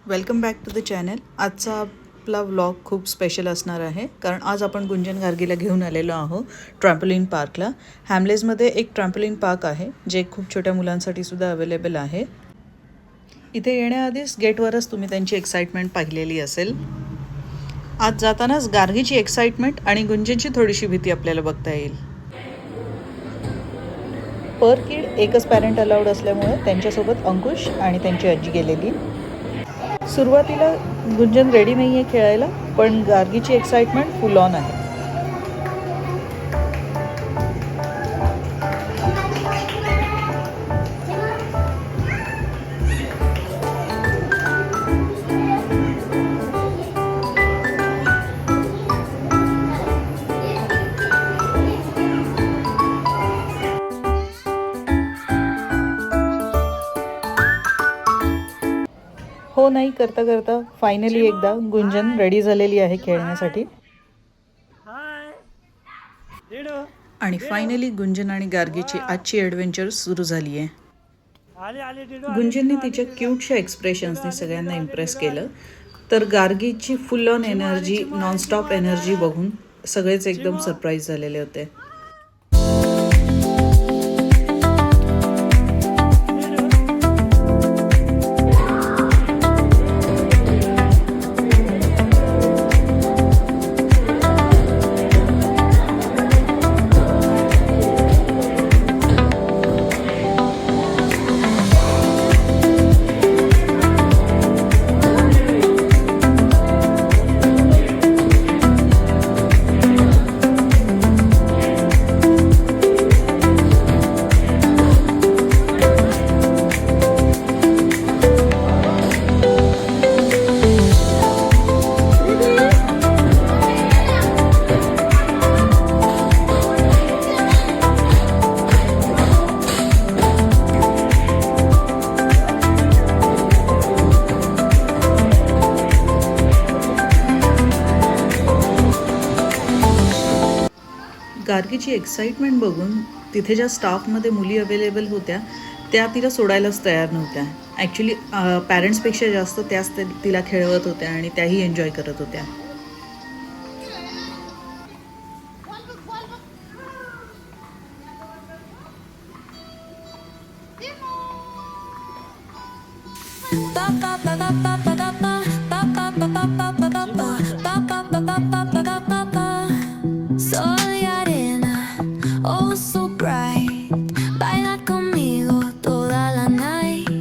Welcome back to the channel. आजचा आपला vlog खूप स्पेशल असणार आहे, कारण आज आपण गुंजन गार्गीला घेऊन आलेलो आहोत ट्रॅम्पोलिन पार्कला। हॅमलेसमध्ये एक ट्रॅम्पोलिन पार्क आहे जे खूप छोट्या मुलांसाठी सुद्धा अवेलेबल आहे। इथे येण्याआधीच गेटवरच तुम्ही त्यांची एक्साइटमेंट पाहिलेली असेल। आज जातानाच गार्गीची एक्साइटमेंट आणि गुंजनची थोडीशी भीती आपल्याला बघता येईल। पर किड एकच पॅरेंट अलाउड असल्यामुळे त्यांच्यासोबत अंकुश आणि त्यांची आजी गेलेली। सुरुवातीला गुंजन रेडी नाही आहे खेळायला, पण गार्गीची एक्साइटमेंट फुल ऑन आहे। हो नाही करता करता फायनली एकदा गुंजन रेडी झालेली आहे खेळण्यासाठी। आणि फायनली गुंजन आणि गार्गीची आजची ॲडव्हेंचर सुरू झाली आहे। गुंजनने तिच्या क्यूटशा एक्सप्रेशन्सने सगळ्यांना इम्प्रेस केलं, तर गार्गीची full on energy, nonstop energy बघून सगळेच एकदम सरप्राईज झालेले होते। गार्गीची एक्साइटमेंट बघून तिथे ज्या स्टाफमध्ये मुली अवेलेबल होत्या त्या तिला सोडायलाच तयार नव्हत्या। ॲक्च्युली पॅरेंट्सपेक्षा जास्त त्याच तिला खेळवत होत्या आणि त्याही एन्जॉय करत होत्या। Ba ba ba ba ba ba